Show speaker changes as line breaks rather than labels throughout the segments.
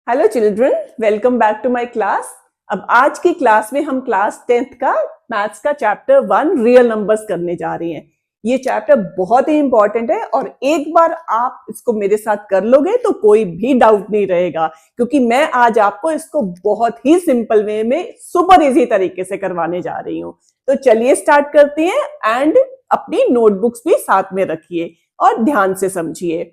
Hello children, welcome back to my class. अब आज की क्लास में हम क्लास 10th का मैथ्स का चैप्टर 1 रियल नंबर्स करने जा रहे हैं। ये चैप्टर बहुत ही इंपॉर्टेंट है और एक बार आप इसको मेरे साथ कर लोगे तो कोई भी डाउट नहीं रहेगा, क्योंकि मैं आज आपको इसको बहुत ही सिंपल वे में सुपर इजी तरीके से करवाने जा रही हूँ। तो चलिए स्टार्ट करते हैं एंड अपनी नोटबुक्स भी साथ में रखिए और ध्यान से समझिए।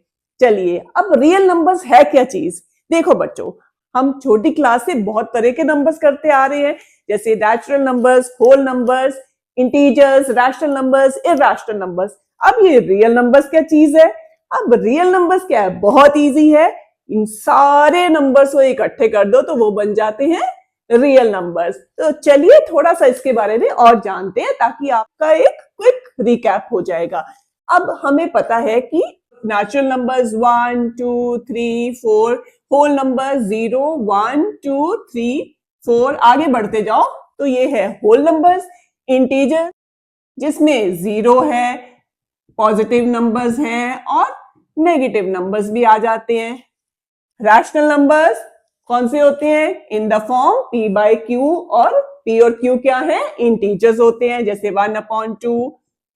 चलिए, अब रियल नंबर्स है क्या चीज। देखो बच्चों, हम छोटी क्लास से बहुत तरह के नंबर्स करते आ रहे हैं, जैसे rational numbers, whole numbers, integers, rational numbers, irrational numbers. अब ये रियल नंबर्स क्या चीज है? अब रियल नंबर्स क्या है? बहुत इजी है। इन सारे नंबर्स को इकट्ठे कर दो तो वो बन जाते हैं रियल नंबर्स। तो चलिए थोड़ा सा इसके बारे में और जानते हैं ताकि आपका एक क्विक रिकैप हो जाएगा। अब हमें पता है कि नेचुरल नंबर्स 1, 2, 3, 4, होल नंबर 0, 1, 2, 3, 4, आगे बढ़ते जाओ तो ये है होल नंबर्स। इंटीजर जिसमें 0 है, पॉजिटिव नंबर्स हैं और नेगेटिव नंबर्स भी आ जाते हैं। रैशनल नंबर्स कौन से होते हैं? इन the form p by q, और p और q क्या है? इंटीजर्स होते हैं, जैसे 1/2,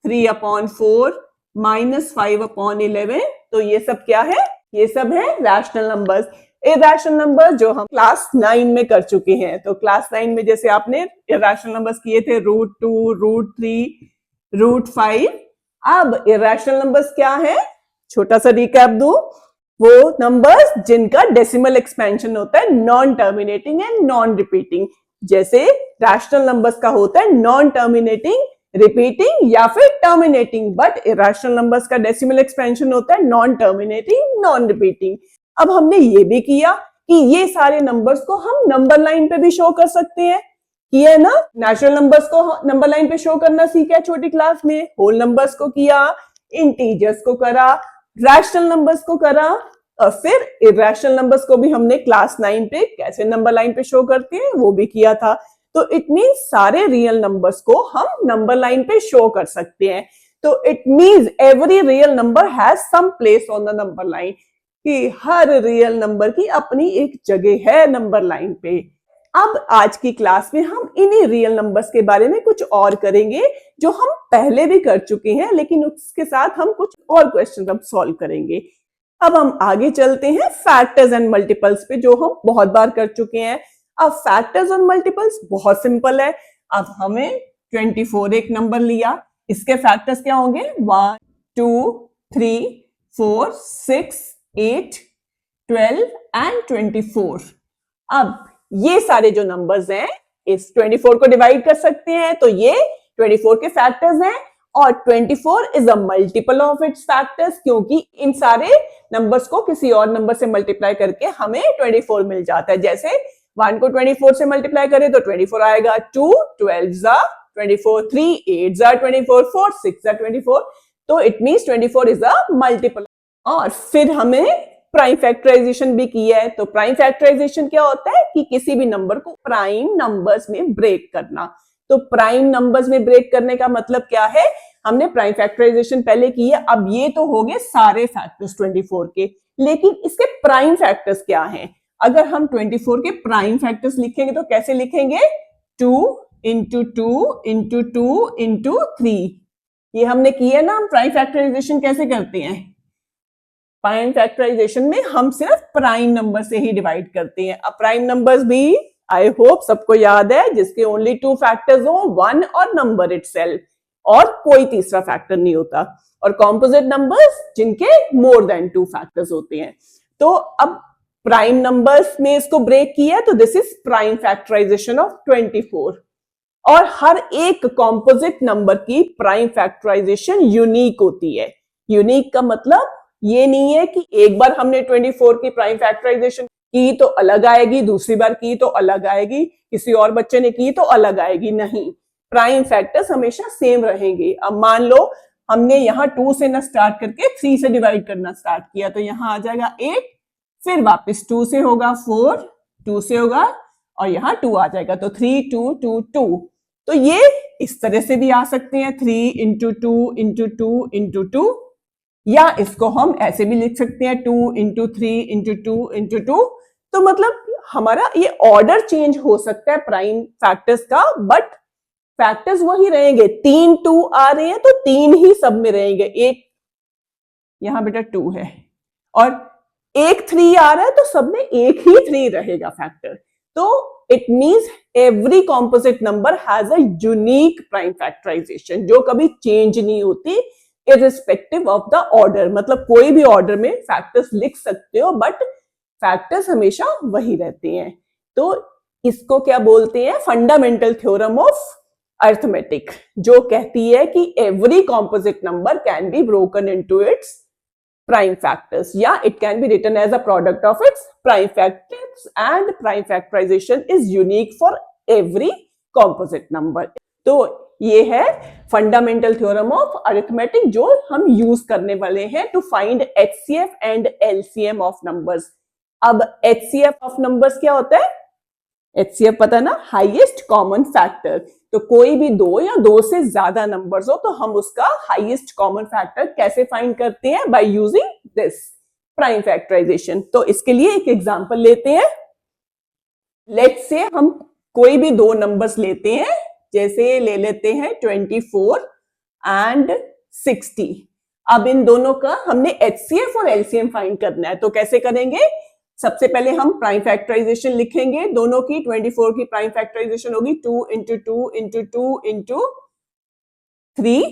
3/4, -5/11। तो ये सब क्या है? ये सब है रैशनल नंबर्स। इरैशनल नंबर जो हम क्लास 9 में कर चुके हैं, तो क्लास 9 में जैसे आपने इरैशनल नंबर्स किए थे √2, √3, √5। अब इरैशनल नंबर्स क्या है? छोटा सा रिकैप दूं, वो नंबर्स जिनका डेसिमल एक्सपेंशन होता है non terminating and non repeating. जैसे रैशनल नंबर्स का होता है नॉन टर्मिनेटिंग, रिपीटिंग या फिर टर्मिनेटिंग, बट इरैशनल नंबर्स का डेसिमल एक्सपेंशन होता है नॉन टर्मिनेटिंग, नॉन रिपीटिंग। अब हमने ये भी किया कि ये सारे नंबर्स को हम नंबर लाइन पे भी शो कर सकते हैं, किया है ना। नेचुरल नंबर्स को नंबर लाइन पे शो करना सीखा है छोटी क्लास में, होल नंबर्स को किया, इंटीजर्स को करा, रैशनल नंबर्स को करा, और फिर इरैशनल नंबर्स को भी हमने क्लास 9 पे कैसे नंबर लाइन पे शो करते हैं वो भी किया था। तो इट मींस सारे रियल नंबर्स को हम नंबर लाइन पे शो कर सकते हैं। तो it means every real number has some place on the number line, कि हर रियल नंबर की अपनी एक जगह है नंबर लाइन पे। अब आज की क्लास में हम इन्हीं रियल नंबर्स के बारे में कुछ और करेंगे जो हम पहले भी कर चुके हैं, लेकिन उसके साथ हम कुछ और क्वेश्चन अब सॉल्व करेंगे। अब हम आगे चलते हैं फैक्टर्स एंड मल्टीपल्स पे, जो हम बहुत बार कर चुके हैं। अब फैक्टर्स और मल्टीपल्स बहुत सिंपल है। अब हमें 24 एक नंबर लिया, इसके फैक्टर्स क्या होंगे? 1, 2, 3, 4, 6, 8, 12 एंड 24। अब ये सारे जो नंबर्स हैं इस 24 को डिवाइड कर सकते हैं, तो ये 24 के फैक्टर्स हैं, और 24 is a multiple of its factors, क्योंकि इन सारे नंबर्स को किसी और नंबर से मल्टीप्लाई करके हमें 24 मिल जाता है। जैसे 1 को 24 से मल्टीप्लाई करें तो 24 आएगा, 2 12 जा 24, 3 8 जा 24, 4 6 जा 24। तो it means 24 is a multiple. और फिर हमें प्राइम फैक्टराइजेशन भी किया है। तो प्राइम फैक्टराइजेशन क्या होता है? कि किसी भी नंबर को प्राइम नंबर्स में ब्रेक करना। तो प्राइम नंबर्स में ब्रेक करने का मतलब क्या है? हमने प्राइम फैक्टराइजेशन पहले की है। अब ये तो हो गए सारे फैक्टर्स 24 के, लेकिन इसके प्राइम फैक्टर्स क्या हैं? अगर हम 24 के प्राइम फैक्टर्स लिखेंगे तो कैसे लिखेंगे? 2 इंटू 2 इंटू 2 इंटू 3। ये हमने किया ना। हम प्राइम फैक्टराइजेशन कैसे करते हैं? प्राइम फैक्टराइजेशन में हम सिर्फ प्राइम नंबर से ही डिवाइड करते हैं। अब प्राइम नंबर्स भी आई होप सबको याद है, जिसके ओनली 2 फैक्टर्स हो, 1 और नंबर इटसेल्फ, और कोई तीसरा फैक्टर नहीं होता। और कॉम्पोजिट नंबर्स जिनके मोर देन 2 फैक्टर्स होते हैं। तो अब प्राइम नंबर्स में इसको ब्रेक किया है, तो this is prime factorization of 24। और हर एक कॉम्पोजिट नंबर की प्राइम फैक्टराइजेशन यूनिक होती है। यूनिक का मतलब ये नहीं है कि एक बार हमने 24 की प्राइम फैक्टराइजेशन की तो अलग आएगी, दूसरी बार की तो अलग आएगी, किसी और बच्चे ने की तो अलग आएगी। नहीं, प्राइम फैक्टर्स हमेशा सेम रहेंगे। अब मान लो हमने यहाँ 2 से ना स्टार्ट करके 3 से डिवाइड करना स्टार्ट किया, तो यहाँ आ जाएगा 8, फिर वापस 2 से होगा 4, 2 से होगा, और यहाँ 2 आ जाएगा, तो 3 2 2 2। तो ये इस तरह से भी आ सकते हैं, 3 इंटू 2 इंटू 2 इंटू 2, या इसको हम ऐसे भी लिख सकते हैं 2 इंटू 3 इंटू 2 इंटू 2। तो तो मतलब हमारा ये ऑर्डर चेंज हो सकता है प्राइम फैक्टर्स का, बट फैक्टर्स वही रहेंगे। 3 2 आ रहे हैं तो 3 ही सब में रहेंगे। एक यहां बेटा 2 है और एक 3 आ रहा है तो सब में एक ही 3 रहेगा फैक्टर। तो it means every composite number has a unique prime factorization जो कभी चेंज नहीं होती इररिस्पेक्टिव ऑफ द ऑर्डर। मतलब कोई भी ऑर्डर में फैक्टर्स लिख सकते हो बट फैक्टर्स हमेशा वही रहते हैं। तो इसको क्या बोलते हैं? फंडामेंटल थ्योरम ऑफ अर्थमेटिक, जो कहती है कि every composite number can be broken into its prime factors. Yeah, it can be written as a product of its prime factors and prime factorization is unique for every composite number. तो ये है fundamental theorem of arithmetic जो हम use करने वाले हैं to find HCF and LCM of numbers. अब HCF of numbers क्या होता है? एचसीएफ पता है ना, हाईएस्ट कॉमन फैक्टर। तो कोई भी दो या दो से ज्यादा नंबर्स हो तो हम उसका हाईएस्ट कॉमन फैक्टर कैसे फाइंड करते हैं? By using this prime factorization. तो इसके लिए एक एग्जांपल लेते हैं। लेट्स से हम कोई भी दो नंबर्स लेते हैं, जैसे ले लेते हैं 24 एंड 60। अब इन दोनों का हमने एचसीएफ और एलसीएम फाइंड करना है। तो कैसे करेंगे? सबसे पहले हम प्राइम फैक्टराइजेशन लिखेंगे दोनों की। 24 की प्राइम फैक्टराइजेशन होगी 2 इंटू 2 इंटू 2 इंटू 3।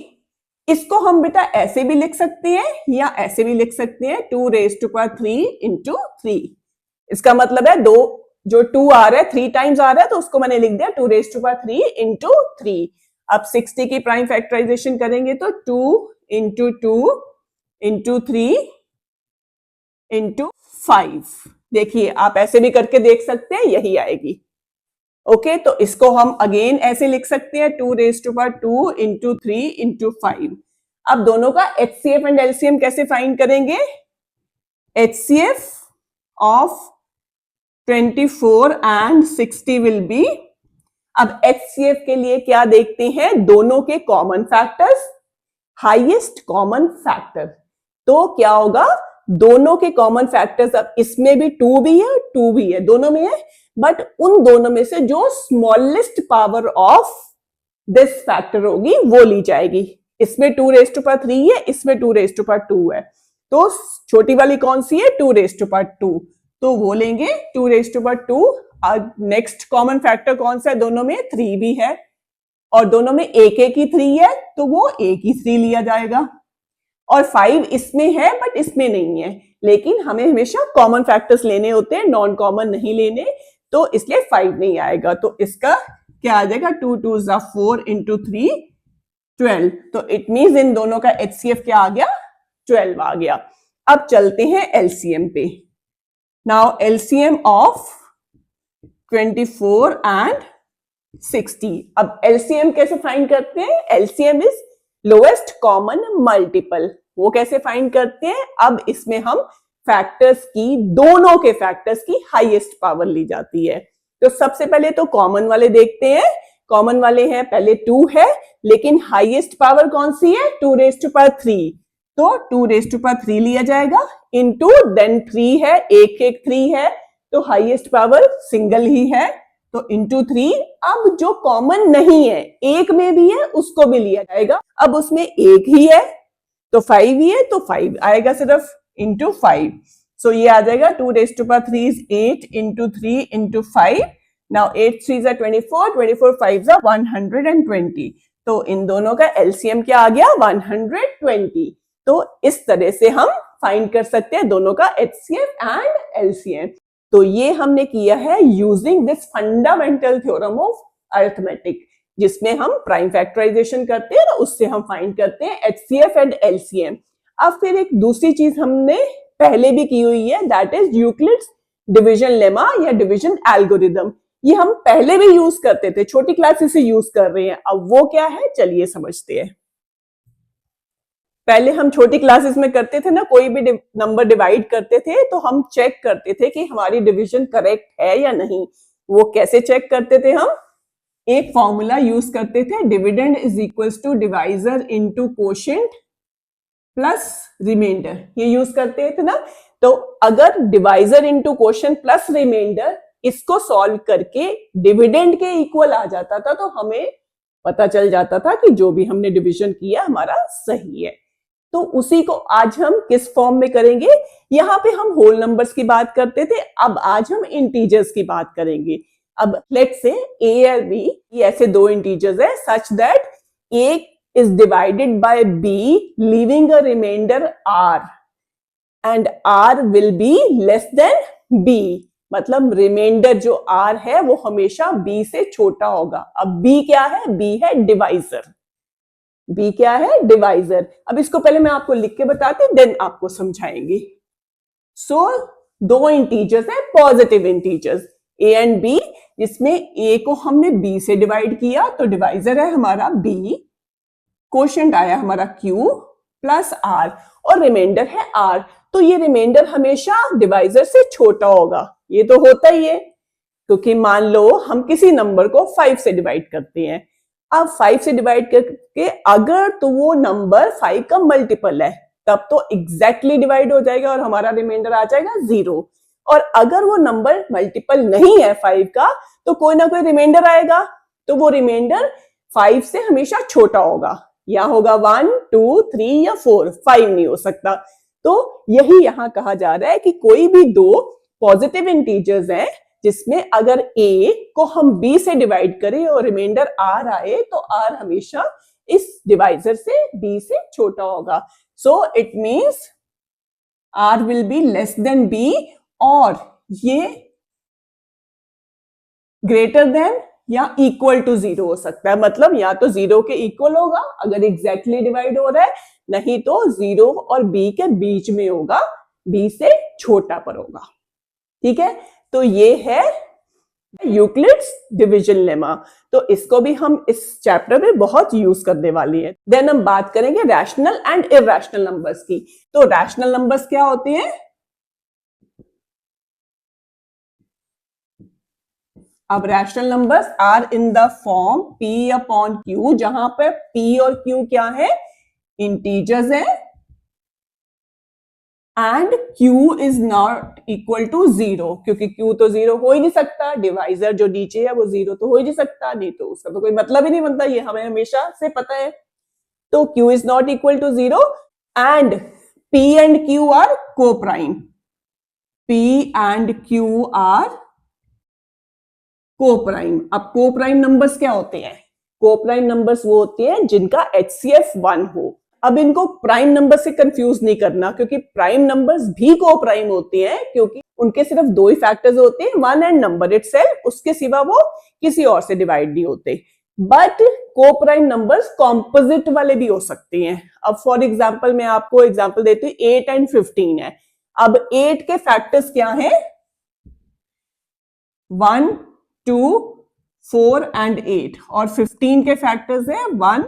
इसको हम बेटा ऐसे भी लिख सकते हैं या ऐसे भी लिख सकते हैं 2 रेज टू पावर 3 इंटू 3। इसका मतलब है दो जो 2 आ रहा है 3 टाइम्स आ रहा है तो उसको मैंने लिख दिया 2 रेज टू पावर 3 इंटू 3। अब 60 की प्राइम फैक्टराइजेशन करेंगे तो 2 इंटू 2 इंटू 3 इंटू 5। देखिए आप ऐसे भी करके देख सकते हैं, यही आएगी। ओके, तो इसको हम अगेन ऐसे लिख सकते हैं 2 raise to power 2 into 3 into 5। अब दोनों का एचसीएफ एंड एलसीएम कैसे फाइंड करेंगे? HCF of 24 and 60 will be. अब एचसीएफ के लिए क्या देखते हैं? दोनों के common factors, highest common factor. तो क्या होगा? दोनों के कॉमन फैक्टर्स, अब इसमें भी 2 भी है 2 भी है, दोनों में है, बट उन दोनों में से जो smallest power of this factor होगी वो ली जाएगी। इसमें 2 रेज टू पावर 3 है, इसमें 2 रेज टू पावर 2 है। तो छोटी वाली कौन सी है? 2 रेज टू पावर 2, तो वो लेंगे 2 रेज टू पावर 2। अब नेक्स्ट कॉमन फैक्टर कौन सा है? दोनों में 3 भी है और दोनों में एक एक ही 3 है तो वो एक ही 3 लिया जाएगा। और 5 इसमें है बट इसमें नहीं है, लेकिन हमें हमेशा कॉमन फैक्टर्स लेने होते हैं, नॉन कॉमन नहीं लेने, तो इसलिए 5 नहीं आएगा। तो इसका क्या आ जाएगा? 2 2 4 इंटू 3 12। तो इट मीन्स इन दोनों का एचसीएफ क्या आ गया? 12 आ गया। अब चलते हैं एलसीएम पे। Now LCM of 24 and 60। अब एलसीएम कैसे फाइंड करते हैं? LCM is lowest common multiple. वो कैसे फाइंड करते हैं? अब इसमें हम फैक्टर्स की, दोनों के फैक्टर्स की हाईएस्ट पावर ली जाती है। तो सबसे पहले तो कॉमन वाले देखते हैं। कॉमन वाले हैं, पहले 2 है लेकिन हाईएस्ट पावर कौन सी है? 2 रेज टू पावर 3। तो 2 रेज टू पावर 3 लिया जाएगा इनटू देन 3 है, एक एक 3 है तो हाईएस्ट पावर सिंगल ही है तो इंटू 3। अब जो कॉमन नहीं है, एक में भी है, उसको भी लिया जाएगा। अब उसमें एक ही है तो 5 ही है तो 5 आएगा सिर्फ इंटू 5। सो ये आ जाएगा 2 raise to power 3 is 8 into 3 into 5। Now 8 3 जा 24, 24 5 जा 120। तो इन दोनों का एलसीएम क्या आ गया? 120। तो इस तरह से हम फाइंड कर सकते हैं दोनों का एचसीएफ एंड एलसीएम। तो ये हमने किया है using this fundamental theorem of arithmetic, जिसमें हम प्राइम फैक्टराइजेशन करते हैं, उससे हम फाइंड करते हैं एचसीएफ एंड एलसीएम। अब फिर एक दूसरी चीज हमने पहले भी की हुई है, that is Euclid's division lemma या डिवीजन एल्गोरिदम। ये हम पहले भी यूज करते थे, छोटी क्लासेस से यूज कर रहे हैं। अब वो क्या है, चलिए समझते हैं। पहले हम छोटी क्लासेस में करते थे ना, कोई भी नंबर डिवाइड करते थे तो हम चेक करते थे कि हमारी डिवीजन करेक्ट है या नहीं। वो कैसे चेक करते थे? हम एक फॉर्मूला यूज करते थे, dividend is equals to divisor into quotient plus remainder. ये यूज करते थे ना। तो अगर divisor into quotient plus remainder इसको सॉल्व करके डिविडेंड के इक्वल आ जाता था, तो हमें पता चल जाता था कि जो भी हमने डिवीजन किया हमारा सही है। तो उसी को आज हम किस फॉर्म में करेंगे? यहाँ पे हम होल नंबर्स की बात करते थे, अब आज हम इंटीजर्स की बात करेंगे। अब लेट्स से a और b ये ऐसे दो इंटीजर्स है such that a is divided by b leaving a remainder r and r will be less than b। मतलब रिमाइंडर जो r है वो हमेशा b से छोटा होगा। अब b क्या है? b है डिवाइजर। b क्या है? डिवाइजर। अब इसको पहले मैं आपको लिख के बताती देन आपको समझाएंगे। सो दो इंटीजर्स है positive integers a and b, जिसमें a को हमने b से डिवाइड किया तो डिवाइजर है हमारा b, क्वोशिएंट आया हमारा q प्लस r और रिमाइंडर है r। तो ये रिमाइंडर हमेशा डिवाइजर से छोटा होगा, ये तो होता ही है, क्योंकि मान लो हम किसी नंबर को 5 से डिवाइड करते हैं। अब 5 से डिवाइड करके अगर तो वो नंबर 5 का मल्टीपल है तब तो एग्जैक्टली डिवाइड हो जाएगा और हमारा रिमाइंडर आ जाएगा 0। और अगर वो नंबर मल्टीपल नहीं है 5 का तो कोई ना कोई रिमाइंडर आएगा, तो वो रिमाइंडर 5 से हमेशा छोटा होगा, या होगा 1, 2, 3 या 4, 5 नहीं हो सकता। तो यही यहां कहा जा रहा है कि कोई भी दो पॉजिटिव इंटीजर्स हैं जिसमें अगर a को हम b से डिवाइड करें और रिमाइंडर r आए तो r हमेशा इस डिवाइजर से b से छोटा होगा। So it means r will be less than b और ये ग्रेटर देन या इक्वल टू 0 हो सकता है। मतलब या तो 0 के इक्वल होगा अगर एग्जैक्टली डिवाइड हो रहा है, नहीं तो 0 और b के बीच में होगा, b से छोटा पर होगा। ठीक है, तो ये है यूक्लिड्स डिवीजन लेमा। तो इसको भी हम इस चैप्टर में बहुत यूज करने वाली है। देन हम बात करेंगे रैशनल एंड इरैशनल नंबर्स की। तो रैशनल नंबर्स क्या होते हैं? अब rational numbers are in the form p upon q, जहां पे p और q क्या है? इंटीजर्स है and q is not equal to 0, क्योंकि q तो 0 हो ही नहीं सकता, डिवाइजर जो नीचे है वो 0 तो हो ही नहीं सकता, नहीं तो उसका तो कोई मतलब ही नहीं बनता, ये हमें हमेशा से पता है। तो q is not equal to 0 and p and q are coprime, p and q are coprime. अब को प्राइम नंबर्स क्या होते हैं? को प्राइम नंबर्स वो होते हैं जिनका HCF 1 हो। अब इनको प्राइम नंबर से कंफ्यूज नहीं करना, क्योंकि प्राइम नंबर्स भी को प्राइम होते हैं, क्योंकि उनके सिर्फ दो ही फैक्टर्स होते हैं, 1 एंड नंबर इटसेल्फ, उसके सिवा वो किसी और से डिवाइड नहीं होते। बट को प्राइम नंबर्स कॉम्पोजिट वाले भी हो सकते हैं। अब फॉर एग्जांपल मैं आपको एग्जांपल देती हूँ, 8 एंड 15 है। अब 8 के फैक्टर्स क्या हैं? 1, 2, 4 एंड 8, और 15 के फैक्टर्स है 1,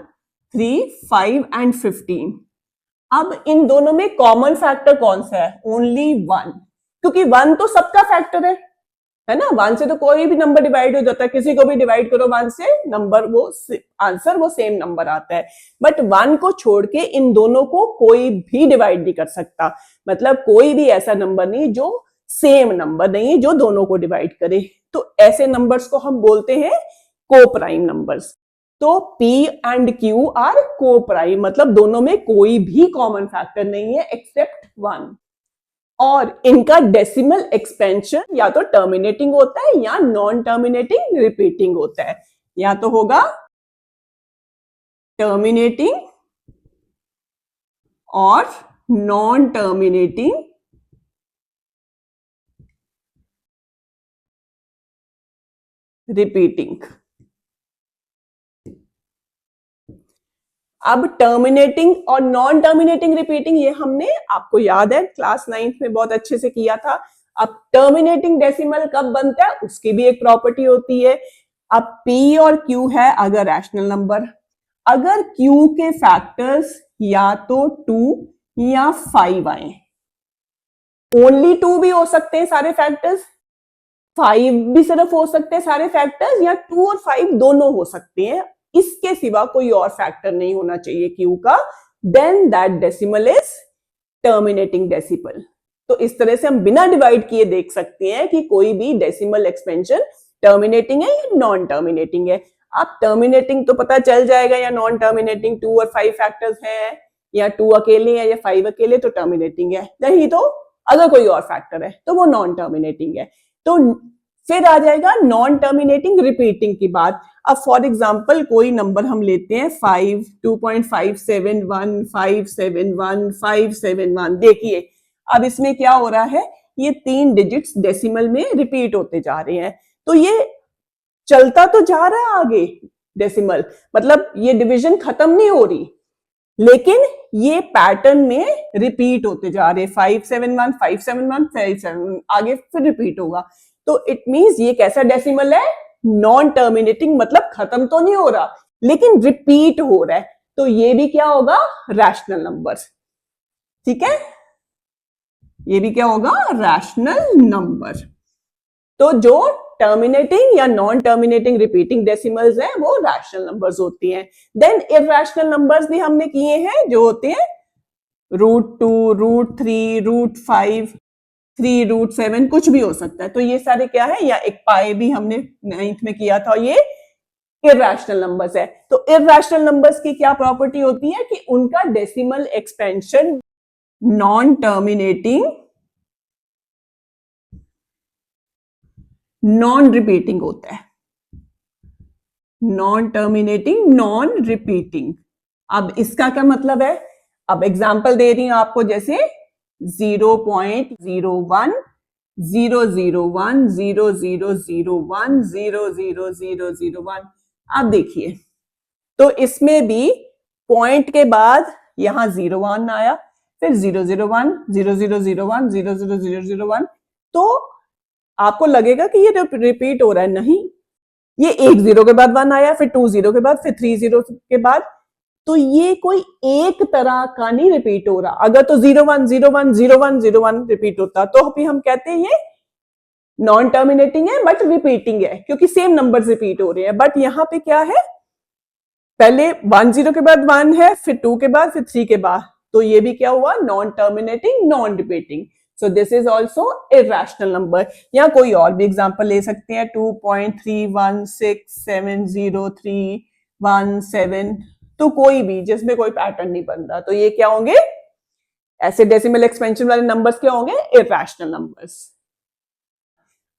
3, 5 एंड 15। अब इन दोनों में कॉमन फैक्टर कौन सा है? ओनली 1, क्योंकि 1 तो सबका फैक्टर है ना। 1 से तो कोई भी नंबर डिवाइड हो जाता है, किसी को भी डिवाइड करो 1 से, नंबर वो आंसर वो सेम नंबर आता है। बट 1 को छोड़ के इन दोनों को कोई भी डिवाइड नहीं कर सकता, मतलब कोई भी ऐसा नंबर नहीं जो सेम नंबर नहीं है जो दोनों को डिवाइड करे। तो ऐसे नंबर्स को हम बोलते हैं को प्राइम नंबर्स। तो P एंड Q आर को प्राइम, मतलब दोनों में कोई भी कॉमन फैक्टर नहीं है एक्सेप्ट 1। और इनका डेसिमल एक्सपेंशन या तो टर्मिनेटिंग होता है या नॉन टर्मिनेटिंग रिपीटिंग होता है। या तो होगा टर्मिनेटिंग और नॉन टर्मिनेटिंग रिपीटिंग। अब टर्मिनेटिंग और नॉन टर्मिनेटिंग रिपीटिंग ये हमने, आपको याद है, क्लास 9th में बहुत अच्छे से किया था। अब टर्मिनेटिंग डेसिमल कब बनता है उसकी भी एक प्रॉपर्टी होती है। अब P और Q है अगर रैशनल नंबर, अगर Q के फैक्टर्स या तो 2 या 5 आए, ओनली 2 भी हो सकते हैं सारे फैक्टर्स, 5 भी सिर्फ हो सकते हैं सारे फैक्टर्स, या 2 और 5 दोनों हो सकते हैं, इसके सिवा कोई और फैक्टर नहीं होना चाहिए Q का, then that decimal is terminating decimal. तो इस तरह से हम बिना डिवाइड किए देख सकते हैं कि कोई भी डेसिमल एक्सपेंशन टर्मिनेटिंग है या नॉन टर्मिनेटिंग है। आप टर्मिनेटिंग तो पता चल जाएगा या नॉन टर्मिनेटिंग, 2 और 5 फैक्टर्स हैं या 2 अकेले है या 5 अकेले तो टर्मिनेटिंग है, नहीं तो अगर कोई और फैक्टर है तो वो नॉन टर्मिनेटिंग है। तो फिर आ जाएगा नॉन टर्मिनेटिंग रिपीटिंग की बात। अब फॉर एग्जांपल कोई नंबर हम लेते हैं 5, 2.571, 571, 571। देखिए अब इसमें क्या हो रहा है, ये 3 डिजिट्स डेसिमल में रिपीट होते जा रहे हैं, तो ये चलता तो जा रहा है आगे डेसिमल, मतलब ये डिवीजन खत्म नहीं हो रही, लेकिन ये पैटर्न में रिपीट होते जा रहे हैं। 571, 571, 571 आगे फिर रिपीट होगा। तो इट मींस ये कैसा डेसिमल है, नॉन टर्मिनेटिंग, मतलब खत्म तो नहीं हो रहा लेकिन रिपीट हो रहा है, तो ये भी क्या होगा, रैशनल नंबर। ठीक है, ये भी क्या होगा, रैशनल नंबर। तो जो टर्मिनेटिंग या नॉन टर्मिनेटिंग रिपीटिंग डेसिमल्स हैं वो रैशनल नंबर्स होती हैं। देन इरैशनल नंबर्स भी हमने किए हैं, जो होते हैं √2, √3, √5, 3, √7, कुछ भी हो सकता है। तो ये सारे क्या है, या एक पाई भी हमने 9th में किया था, ये इरैशनल नंबर्स है। तो इरैशनल नंबर्स की क्या प्रॉपर्टी होती है कि उनका decimal expansion non terminating, non repeating होता है, नॉन टर्मिनेटिंग, नॉन रिपीटिंग। अब इसका क्या मतलब है, अब एग्जांपल दे रही हूं आपको, जैसे 0.01, 001, 0001, 00001। अब देखिए, तो इसमें भी पॉइंट के बाद यहां 01 आया, फिर 001, 0001, 00001, तो आपको लगेगा कि ये रिपीट हो रहा है, नहीं, ये 1 0 के बाद 1 आया, फिर 2 0 के बाद, फिर 3 0 के बाद, तो ये कोई एक तरह का नहीं रिपीट हो रहा। अगर तो 01 01 01 01 रिपीट होता तो भी हम कहते हैं ये नॉन टर्मिनेटिंग है बट रिपीटिंग है, क्योंकि सेम नंबर्स रिपीट हो रहे हैं। बट यहां पे क्या है, पहले 1 0 के बाद 1 है, फिर 2 के बाद, फिर 3 के बाद, तो ये भी क्या हुआ, non terminating, non repeating. So this is also irrational number. या कोई और भी एग्जांपल ले सकते हैं, 2.316703117, तो कोई भी जिसमें कोई पैटर्न नहीं बन रहा, तो ये क्या होंगे, ऐसे डेसिमल एक्सपेंशन वाले नंबर्स क्या होंगे, इरैशनल नंबर्स।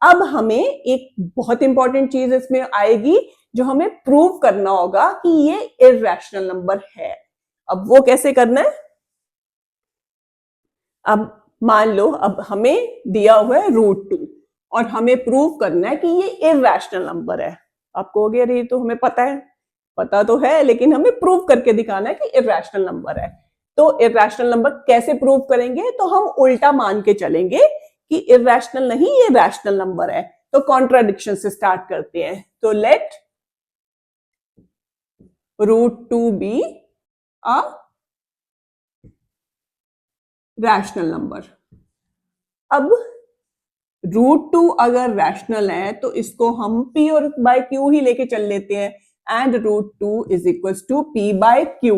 अब हमें एक बहुत इंपॉर्टेंट चीज इसमें आएगी, जो हमें प्रूव करना होगा कि ये इरैशनल नंबर है। अब वो कैसे करना है, अब मान लो अब हमें दिया हुआ है √2 और हमें प्रूव करना है कि ये इरैशनल नंबर है। आप कहोगे अरे ये तो हमें पता है, पता तो है, लेकिन हमें प्रूव करके दिखाना है कि इरैशनल नंबर है। तो इरैशनल नंबर कैसे प्रूव करेंगे, तो हम उल्टा मान के चलेंगे कि इरैशनल नहीं, ये रैशनल नंबर है। तो कॉन्ट्राडिक्शन से स्टार्ट करते हैं। तो let √2 be a rational number. अब √2 अगर रैशनल है तो इसको हम P और बाय Q ही लेके चल लेते हैं, and √2 is equals to P by Q,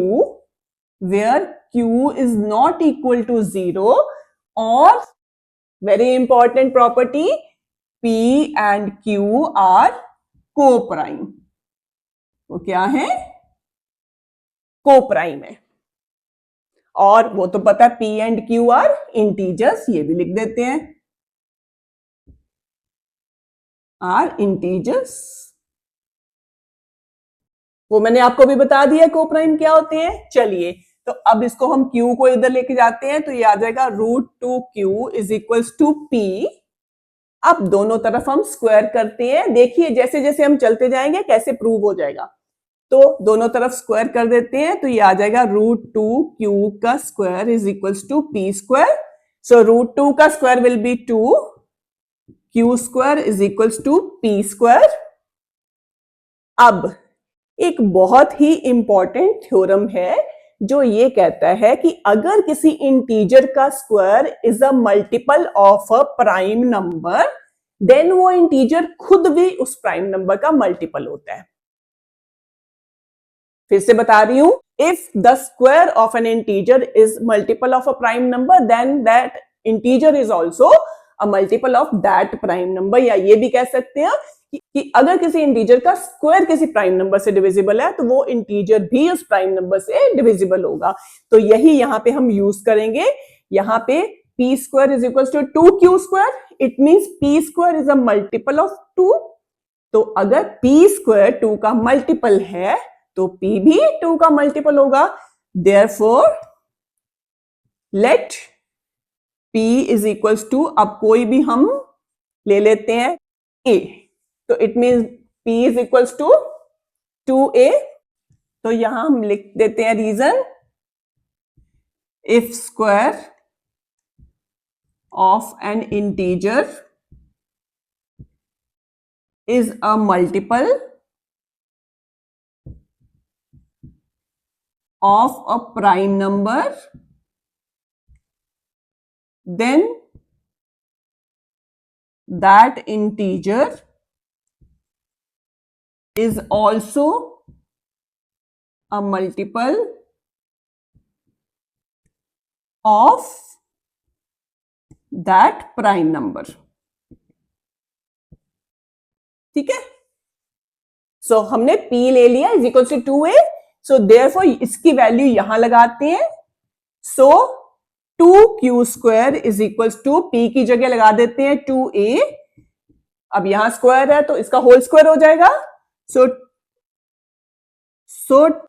where Q is not equal to 0, और very important property, P and Q are coprime. वो क्या है, कोप्राइम है। और वो तो पता है P and Q are integers, ये भी लिख देते हैं, आर इंटीजर्स। वो मैंने आपको भी बता दिया कोप्राइम क्या होते हैं। चलिए, तो अब इसको हम Q को इधर लेके जाते हैं, तो ये आ जाएगा √2Q is equals to P। अब दोनों तरफ हम स्क्वायर करते हैं, देखिए जैसे जैसे हम चलते जाएंगे कैसे प्रूव हो जाएगा। तो दोनों तरफ स्क्वायर कर देते हैं, तो ये आ जाएगा √2Q का square is equals to P square. So √2 का square will be 2, Q square is equals to P square. अब एक बहुत ही इंपॉर्टेंट थ्योरम है जो ये कहता है कि अगर किसी इंटीजर का square is a multiple of a prime number, then वो इंटीजर खुद भी उस प्राइम नंबर का मल्टीपल होता है। फिर से बता रही हूं, if the square of an integer is multiple of a prime number, then that integer is also a multiple of that prime number, या ये भी कह सकते हैं कि अगर किसी इंटीजर का स्क्वायर किसी प्राइम नंबर से डिविजिबल है तो वो इंटीजर भी उस प्राइम नंबर से डिविजिबल होगा। तो यही यहाँ पे हम यूज करेंगे। यहाँ पे p square is equals to 2q square, it means p square is a multiple of 2। तो अगर p square 2 का मल्टीपल है तो p भी 2 का मल्टीपल होगा। Therefore let p is equals to, अब कोई भी हम ले लेते हैं a, तो it means p is equals to 2a। तो यहां हम लिख देते हैं reason, if square of an integer is a multiple of a prime number, then that integer is also a multiple of that prime number। ठीक है, सो हमने p ले लिया is equal to 2a, so therefore इसकी value यहां लगाते हैं। So 2q square is equal to p की जगह लगा देते हैं 2a, अब यहां स्क्वायर है तो इसका होल स्क्वायर हो जाएगा। So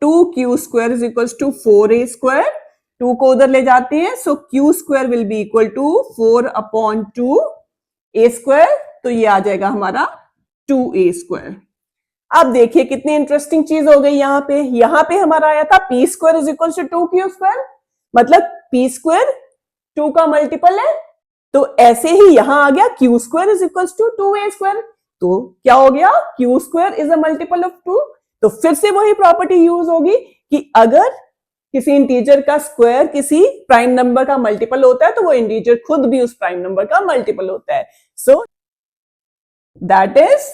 2q square is equal to 4a square, 2 को उधर ले जाते हैं, so q square will be equal to 4/2 a square, तो ये आ जाएगा हमारा 2a स्क्वायर। अब देखिए कितनी इंटरेस्टिंग चीज हो गई यहाँ पे हमारा आया था p square is equal to 2q square, मतलब p स्क्वायर 2 का मल्टीपल है, तो ऐसे ही यहां आ गया q square is equal to 2a square, तो क्या हो गया q square is a multiple of 2। तो फिर से वही प्रॉपर्टी यूज होगी कि अगर किसी इंटीजर का स्क्वायर किसी प्राइम नंबर का मल्टीपल होता है तो वो इंटीजर खुद भी उस प्राइम नंबर का मल्टीपल होता है। So that is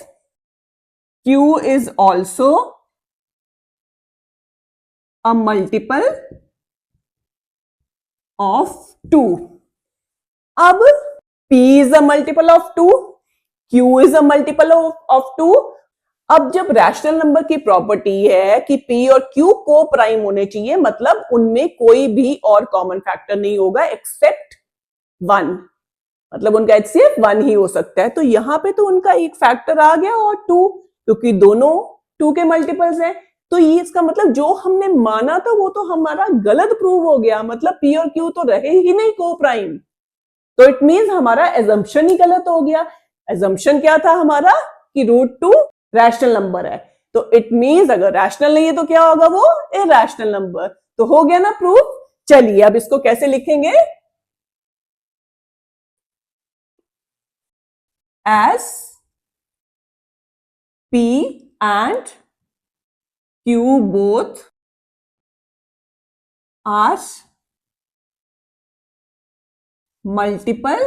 q is also a multiple of 2। अब p is a multiple of 2, q is a multiple of 2। अब जब रैशनल नंबर की प्रॉपर्टी है कि p और q को प्राइम होने चाहिए, मतलब उनमें कोई भी और कॉमन फैक्टर नहीं होगा एक्सेप्ट 1, मतलब उनका HCF 1 ही हो सकता है। तो यहां पे तो उनका एक फैक्टर आ गया और 2, क्योंकि दोनों 2 के मल्टीपल्स हैं, तो ये इसका मतलब जो हमने माना था वो तो हमारा गलत प्रूव हो गया, मतलब p और q तो रहे ही नहीं को प्राइम, तो इट मींस हमारा एजम्पशन ही गलत हो गया। एजम्पशन क्या था हमारा कि √2 रैशनल नंबर है, तो इट मींस अगर रैशनल नहीं है तो क्या होगा, वो इरैशनल नंबर। तो हो गया ना प्रूफ। चलिए अब इसको कैसे लिखेंगे, as p and q both are multiple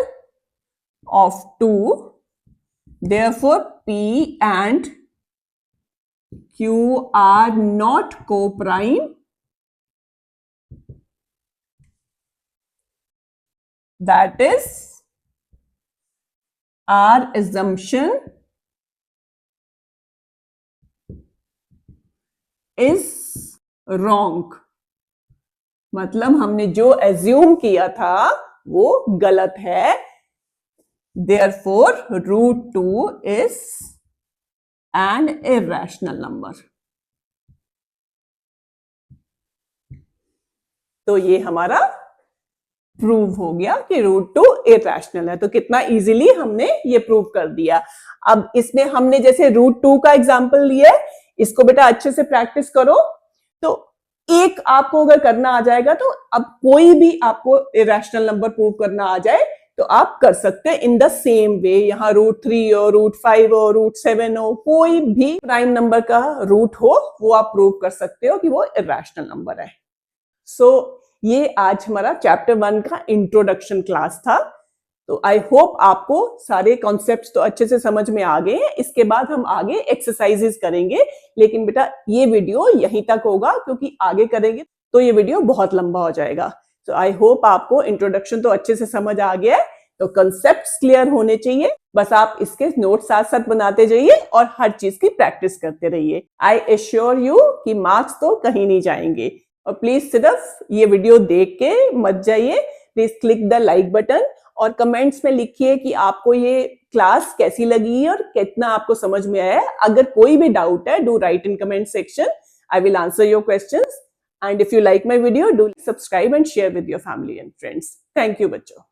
of 2, therefore p and q are not co-prime, that is our assumption is wrong, मतलब हमने जो एज्यूम किया था वो गलत है। therefore √2 is an irrational number। तो ये हमारा प्रूव हो गया कि √2 इरैशनल है। तो कितना इजीली हमने ये प्रूव कर दिया। अब इसमें हमने जैसे √2 का एग्जांपल लिया है, इसको बेटा अच्छे से प्रैक्टिस करो, तो एक आपको अगर करना आ जाएगा तो अब कोई भी आपको इरैशनल नंबर प्रूव करना आ जाए तो आप कर सकते हैं इन द सेम वे। यहाँ √3 हो, √5 हो, √7 हो, कोई भी प्राइम नंबर का रूट हो वो आप प्रूव कर सकते हो कि वो इरैशनल नंबर है। सो ये आज हमारा चैप्टर 1 का इंट्रोडक्शन क्लास था। तो आई होप आपको सारे कॉन्सेप्ट्स तो अच्छे से समझ में आ गए हैं। इसके बाद हम आगे एक्सरसाइजेस करेंगे, लेकिन बेटा ये वीडियो यहीं तक होगा क्योंकि आगे करेंगे तो ये वीडियो बहुत लंबा हो जाएगा। तो आई होप आपको इंट्रोडक्शन तो अच्छे से समझ आ गया है, तो कंसेप्ट्स क्लियर होने चाहिए, बस आप इसके नोट साथ साथ बनाते जाइए और हर चीज की प्रैक्टिस करते रहिए। आई एश्योर यू कि मार्क्स तो कहीं नहीं जाएंगे। और प्लीज सिर्फ ये वीडियो देख के मत जाइए, please click the like button और कमेंट्स में लिखिए कि आपको ये क्लास कैसी लगी और कितना आपको समझ में आया। अगर कोई भी डाउट है, do right in comment section, I will answer your questions. And if you like my video, do subscribe and share with your family and friends. Thank you, बच्चों।